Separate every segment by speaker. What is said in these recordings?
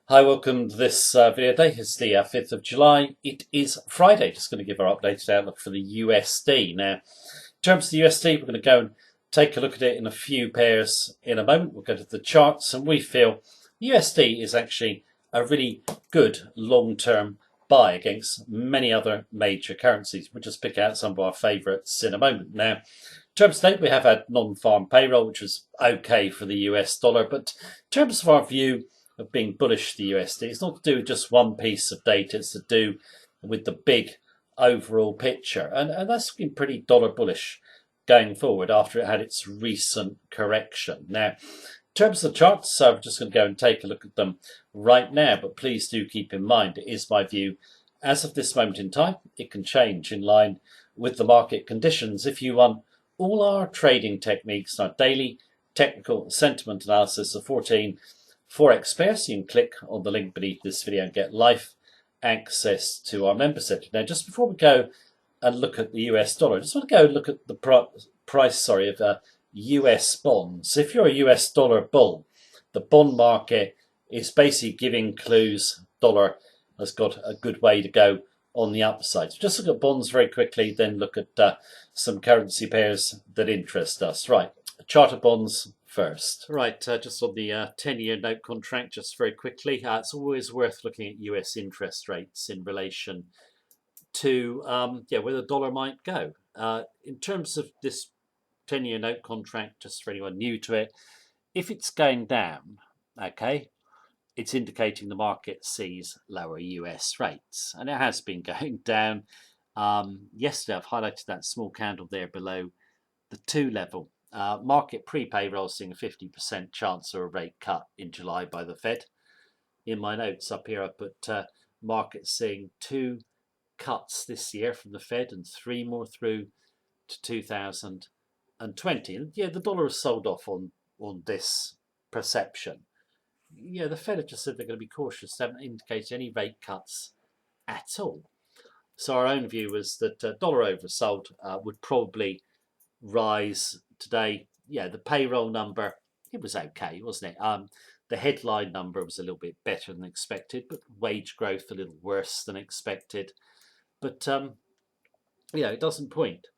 Speaker 1: Hi, welcome to this video day. It's the 5th of July. It is Friday. Just going to give our updated outlook for the USD. Now, in terms of the USD, we're going to go and take a look at it in a few pairs in a moment. We'll go to the charts, and we feel USD is actually a really good long-term buy against many other major currencies. We'll just pick out some of our favourites in a moment. Now, in terms of date, we have had non-farm payroll, which was okay for the US dollar, but in terms of our view of being bullish the USD, it's not to do with just one piece of data, it's to do with the big overall picture. And that's been pretty dollar bullish going forward after it had its recent correction. Now, in terms of the charts, I'm just going to go and take a look at them right now, but please do keep in mind, it is my view as of this moment in time. It can change in line with the market conditions. If you want all our trading techniques, our daily technical sentiment analysis of 14 Forex pairs, you can click on the link beneath this video and get live access to our member section. Now, just before we go and look at the US dollar, I just want to go and look at the price of US bonds. If you're a US dollar bull, the bond market is basically giving clues dollar has got a good way to go on the upside. So just look at bonds very quickly, then look at some currency pairs that interest us. Right, chart of bonds first. Right, just on the 10-year note contract, just very quickly, it's always worth looking at US interest rates in relation to where the dollar might go. In terms of this 10-year note contract, just for anyone new to it, if it's going down, okay, it's indicating the market sees lower US rates, and it has been going down. Yesterday, I've highlighted that small candle there below the 2 level. Market pre-payroll seeing a 50% chance of a rate cut in July by the Fed. In my notes up here, I put market seeing 2 cuts this year from the Fed and 3 more through to 2020. And yeah, the dollar has sold off on this perception. Yeah, the Fed have just said they're going to be cautious. They haven't indicated any rate cuts at all. So our own view was that dollar oversold would probably rise today. Yeah, the payroll number, it was okay, wasn't it? The headline number was a little bit better than expected, but wage growth a little worse than expected. But it doesn't point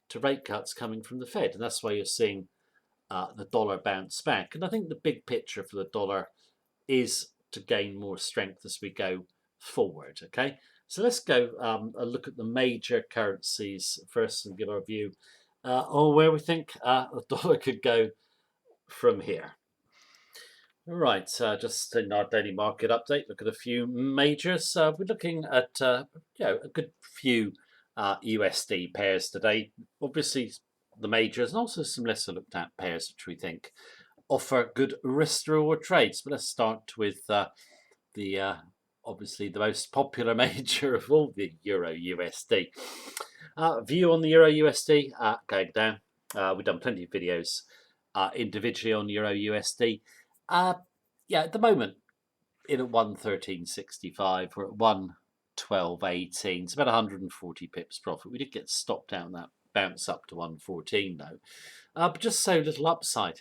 Speaker 1: to rate cuts coming from the Fed, and that's why you're seeing the dollar bounce back. And I think the big picture for the dollar is to gain more strength as we go forward. Okay, so let's go and look at the major currencies first and give our view on where we think the dollar could go from here. Right, just in our daily market update, look at a few majors. We're looking at a good few USD pairs today. Obviously, the majors and also some lesser looked at pairs which we think offer good risk reward trades. But let's start with the obviously the most popular major of all, the Euro USD. View on the Euro USD going down. We've done plenty of videos individually on Euro USD. At the moment, in at 113.65, we're at 112.18. It's about 140 pips profit. We did get stopped out on that bounce up to 114 though. But just so little upside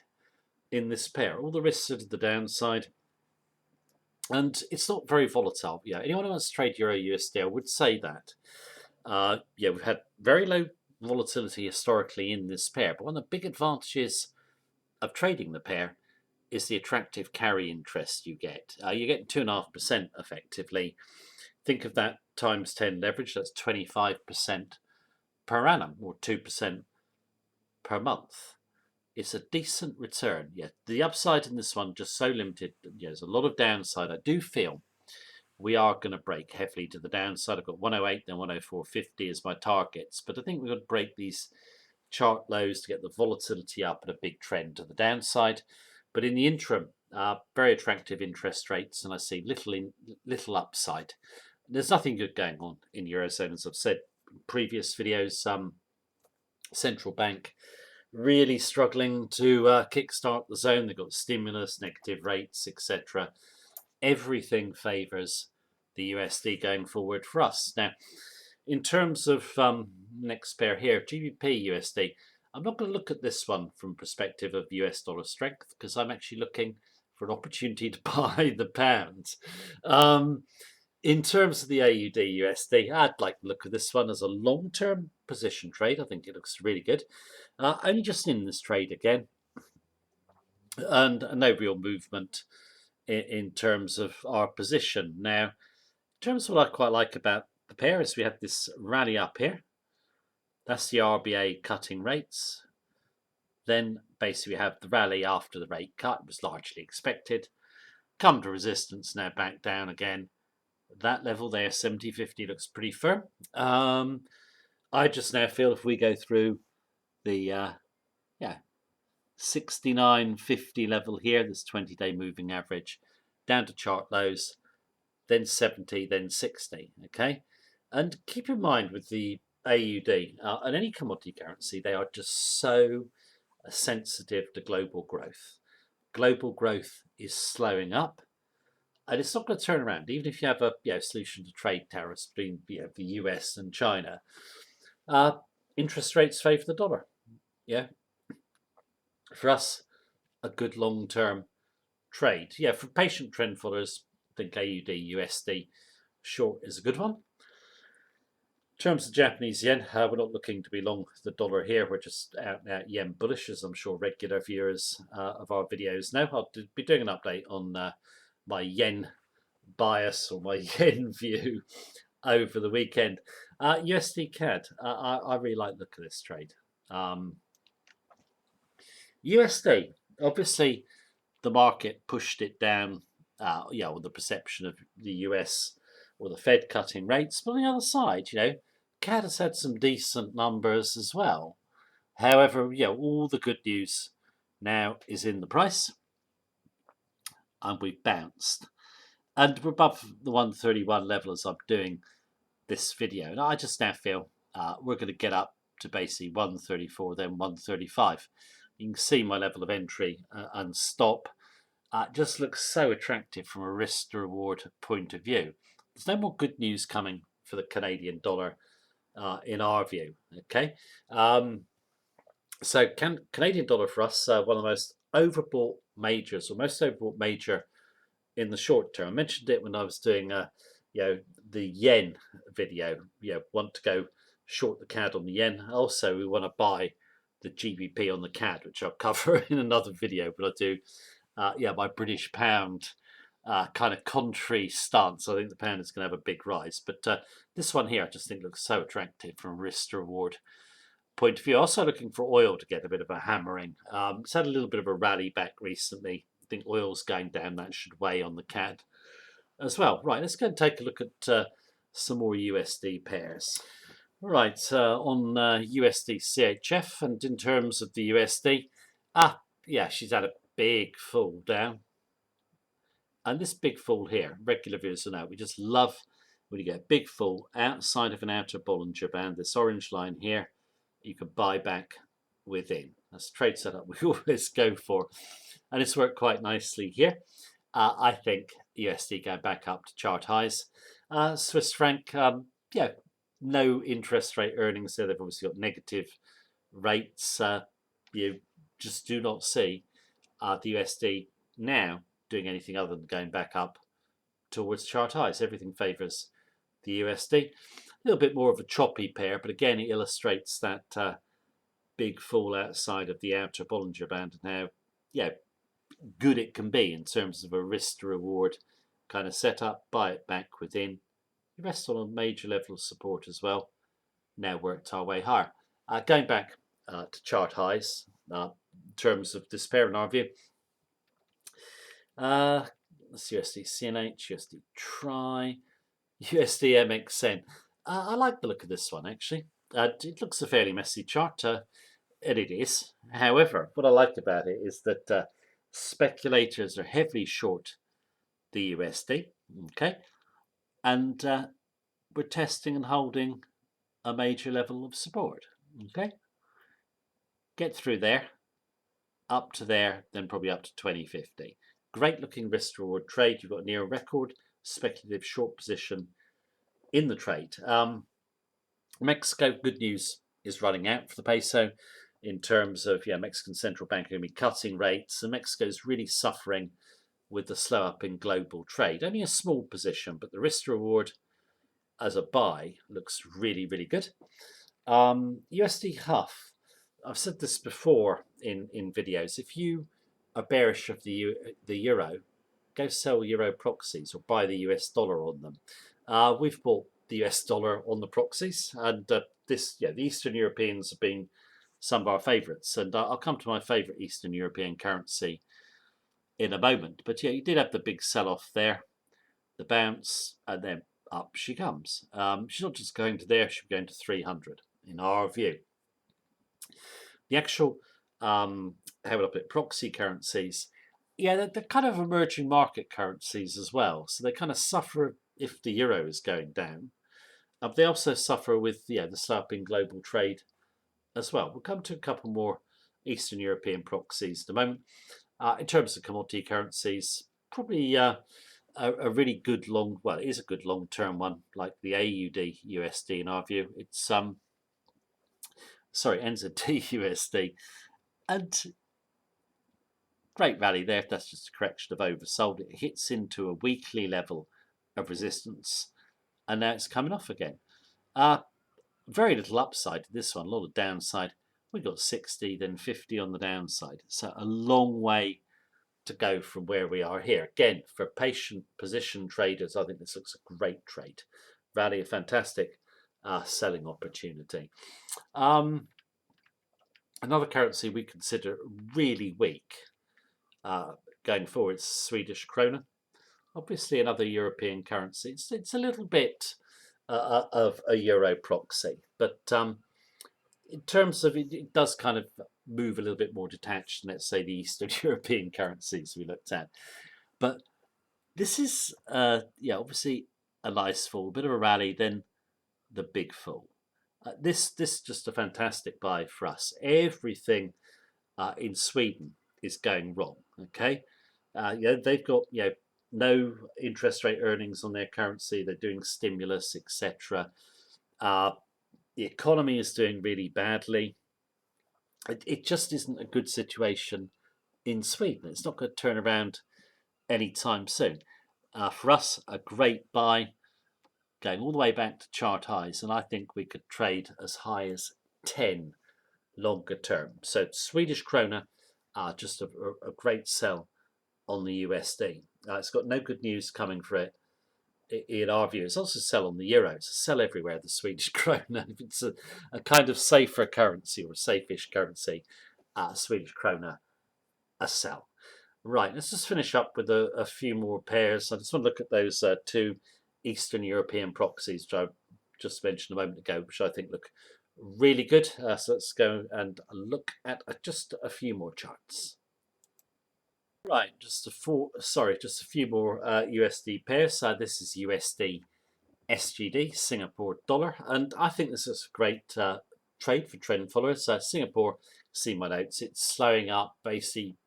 Speaker 1: in this pair. All the risks are to the downside. And it's not very volatile. Yeah, anyone who wants to trade Euro USD, I would say that. We've had very low volatility historically in this pair, but one of the big advantages of trading the pair is the attractive carry interest you get. You get 2.5% effectively. Think of that times 10 leverage, that's 25% per annum or 2% per month. It's a decent return. Yeah, the upside in this one just so limited. Yeah, there's a lot of downside. I do feel we are going to break heavily to the downside. I've got 108 then 104.50 as my targets, but I think we're going to break these chart lows to get the volatility up and a big trend to the downside. But in the interim, very attractive interest rates, and I see little upside. There's nothing good going on in Eurozone, as I've said in previous videos. Central bank really struggling to kickstart the zone. They've got stimulus, negative rates, etc. Everything favours the USD going forward for us. Now, in terms of next pair here, GBP USD, I'm not going to look at this one from perspective of US dollar strength because I'm actually looking for an opportunity to buy the pound. In terms of the AUD USD, I'd like to look at this one as a long-term position trade. I think it looks really good. Only just in this trade again, and no real movement in terms of our position. Now, in terms of what I quite like about the pair is we have this rally up here. That's the RBA cutting rates. Then basically we have the rally after the rate cut. It was largely expected. Come to resistance, now back down again. That level there, 70.50, looks pretty firm. I just now feel if we go through the 69.50 level here, this 20-day moving average, down to chart lows, then 70, then 60. Okay, and keep in mind with the AUD and any commodity currency, they are just so sensitive to global growth. Global growth is slowing up, and it's not going to turn around. Even if you have a solution to trade tariffs between the US and China, interest rates favour the dollar. Yeah, for us, a good long-term trade. Yeah, for patient trend followers, I think AUD USD short is a good one. In terms of Japanese yen, we're not looking to be long the dollar here. We're just out and out yen bullish, as I'm sure regular viewers of our videos know. I'll be doing an update on my yen bias or my yen view over the weekend. USD CAD, I really like the look of this trade. USD, obviously the market pushed it down, with the perception of the US or the Fed cutting rates. But on the other side, CAD has had some decent numbers as well. However, all the good news now is in the price, and we've bounced. And we're above the 131 level as I'm doing this video. And I just now feel we're going to get up to basically 134, then 135. You can see my level of entry and stop. Just looks so attractive from a risk to reward point of view. There's no more good news coming for the Canadian dollar in our view. Okay, so Canadian dollar for us, one of the most overbought majors, or most overbought major in the short term. I mentioned it when I was doing the yen video. Want to go short the CAD on the yen. Also, we want to buy the GBP on the CAD, which I'll cover in another video. But I do, my British pound kind of contrary stance. I think the pound is going to have a big rise. But this one here, I just think looks so attractive from a risk to reward point of view. Also looking for oil to get a bit of a hammering. It's had a little bit of a rally back recently. I think oil's going down. That should weigh on the CAD as well. Right, let's go and take a look at some more USD pairs. Right, on USD CHF, and in terms of the USD, she's had a big fall down. And this big fall here, regular viewers will know, we just love when you get a big fall outside of an outer Bollinger Band. This orange line here, you can buy back within. That's a trade setup we always go for. And it's worked quite nicely here. I think USD going back up to chart highs. Swiss franc, no interest rate earnings there. They've obviously got negative rates. You just do not see the USD now doing anything other than going back up towards chart highs. Everything favours the USD. A little bit more of a choppy pair, but again, it illustrates that big fall outside of the outer Bollinger Band and how, good it can be in terms of a risk to reward kind of setup. Buy it back within. You rest on a major level of support as well. Now worked our way higher. Going back to chart highs in terms of this pair in our view. Let's USD CNH, USD Try, USD MXN. I like the look of this one actually. It looks a fairly messy chart, and it is. However, what I like about it is that speculators are heavily short the USD. Okay, and we're testing and holding a major level of support. Okay, get through there, up to there, then probably up to 2050. Great looking risk reward trade. You've got near a record speculative short position in the trade. Mexico, good news is running out for the peso in terms of Mexican central bank going to be cutting rates, and Mexico is really suffering with the slow up in global trade. Only a small position, but the risk reward as a buy looks really, really good. USD Huff. I've said this before in videos. If you are bearish of the euro, go sell euro proxies or buy the US dollar on them. We've bought the US dollar on the proxies, and the Eastern Europeans have been some of our favourites. And I'll come to my favourite Eastern European currency in a moment. But yeah, you did have the big sell-off there, the bounce, and then up she comes. She's not just going to there, she's going to 300 in our view. The actual, how would I put it, proxy currencies, yeah, they're kind of emerging market currencies as well. So they kind of suffer if the euro is going down. They also suffer with the slow up in global trade as well. We'll come to a couple more Eastern European proxies in a moment. In terms of commodity currencies, probably a really good long, well, it is a good long-term one, like the AUD USD in our view. It's NZD USD, and great rally there. That's just a correction of oversold. It hits into a weekly level of resistance, and now it's coming off again. Very little upside to this one, a lot of downside. We got 60, then 50 on the downside. So a long way to go from where we are here. Again, for patient position traders, I think this looks a great trade. Rally, a fantastic selling opportunity. Another currency we consider really weak going forward is Swedish krona. Obviously, another European currency. It's a little bit of a euro proxy, but in terms of it does kind of move a little bit more detached than, let's say, the Eastern European currencies we looked at. But this is, obviously a nice fall, a bit of a rally, then the big fall. This just a fantastic buy for us. Everything in Sweden is going wrong. Okay, they've got no interest rate earnings on their currency. They're doing stimulus, etc. The economy is doing really badly. It just isn't a good situation in Sweden. It's not going to turn around anytime soon. For us, a great buy, going all the way back to chart highs, and I think we could trade as high as 10 longer term. So Swedish krona, just a great sell on the USD. It's got no good news coming for it in our view. It's also a sell on the euro. It's a sell everywhere, the Swedish krona. If it's a kind of safer currency or a safe-ish currency, Swedish krona, a sell. Right, let's just finish up with a few more pairs. I just want to look at those two Eastern European proxies, which I just mentioned a moment ago, which I think look really good. So let's go and look at just a few more charts. Right, just a few more USD pairs. This is USD SGD, Singapore dollar, and I think this is a great trade for trend followers. Singapore, see my notes, it's slowing up, basically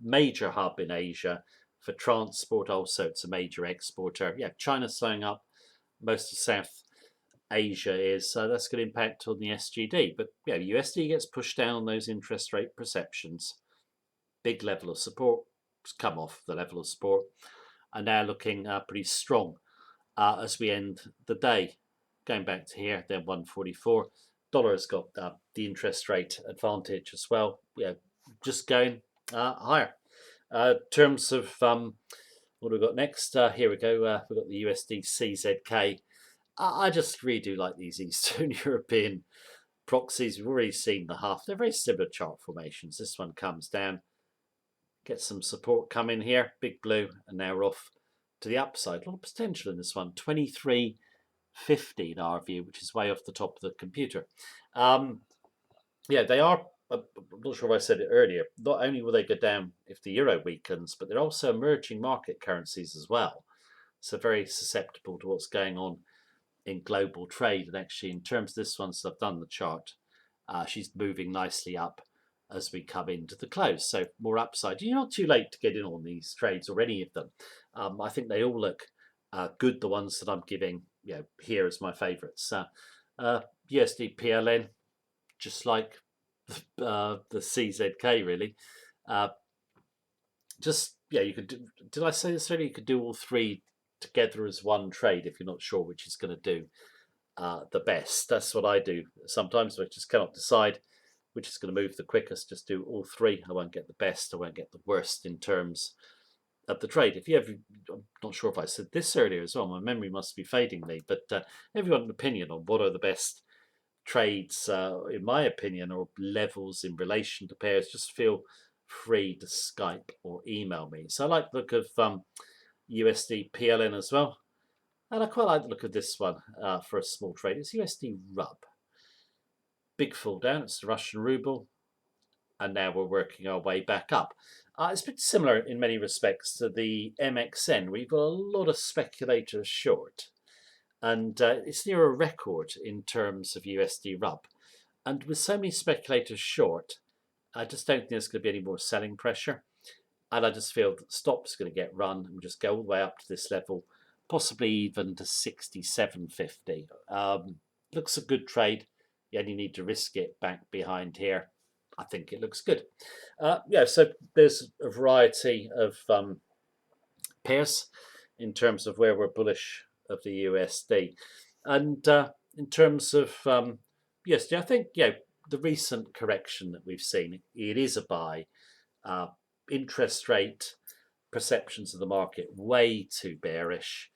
Speaker 1: major hub in Asia for transport. Also, it's a major exporter. Yeah, China's slowing up, most of South Asia is, so that's going to impact on the SGD. But USD gets pushed down on those interest rate perceptions. Big level of support, come off the level of support, and now looking pretty strong as we end the day. Going back to here, then 144. Dollar's got the interest rate advantage as well. Just going higher. In terms of what we've got next, here we go. We've got the USD CZK. I just really do like these Eastern European proxies. We've already seen the half. They're very similar chart formations. This one comes down, gets some support coming here, big blue, and now we're off to the upside. A lot of potential in this one. 23.50 in our view, which is way off the top of the computer. They are. I'm not sure if I said it earlier. Not only will they go down if the euro weakens, but they're also emerging market currencies as well. So very susceptible to what's going on in global trade. And actually, in terms of this one, so I've done the chart, she's moving nicely up as we come into the close. So more upside. You're not too late to get in on these trades or any of them. I think they all look good, the ones that I'm giving here as my favourites. USD PLN, just like the CZK really. just yeah, you could do, did I say this earlier? You could do all three together as one trade if you're not sure which is going to do the best. That's what I do sometimes. I just cannot decide which is going to move the quickest. Just do all three. I won't get the best. I won't get the worst in terms of the trade. If you ever, I'm not sure if I said this earlier as well. My memory must be fading me. But if you want an opinion on what are the best trades, in my opinion, or levels in relation to pairs, just feel free to Skype or email me. So I like the look of USD PLN as well. And I quite like the look of this one for a small trade. It's USD Rub. Big fall down. It's the Russian ruble. And now we're working our way back up. It's pretty similar in many respects to the MXN. We've got a lot of speculators short. And it's near a record in terms of USD Rub. And with so many speculators short, I just don't think there's going to be any more selling pressure. And I just feel that the stop's going to get run and just go all the way up to this level, possibly even to 67.50. Looks a good trade. You only need to risk it back behind here. I think it looks good. Yeah, so there's a variety of pairs in terms of where we're bullish of the USD. And in terms of USD, I think the recent correction that we've seen, it is a buy. Interest rate perceptions of the market way too bearish.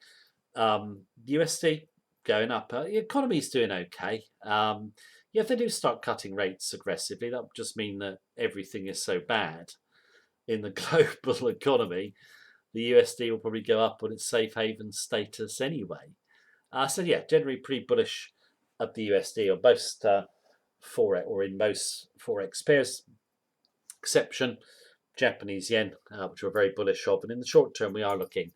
Speaker 1: USD going up. The economy's doing okay. If they do start cutting rates aggressively, that would just mean that everything is so bad in the global economy. The USD will probably go up on its safe haven status anyway. So yeah, generally pretty bullish of the USD on most forex or in most forex pairs, exception Japanese yen, which we're very bullish of. And in the short term, we are looking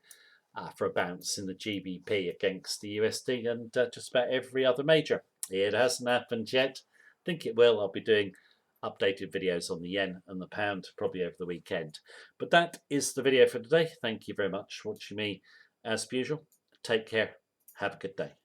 Speaker 1: for a bounce in the GBP against the USD and just about every other major. It hasn't happened yet. I think it will. I'll be doing updated videos on the yen and the pound probably over the weekend. But that is the video for today. Thank you very much for watching me as usual. Take care. Have a good day.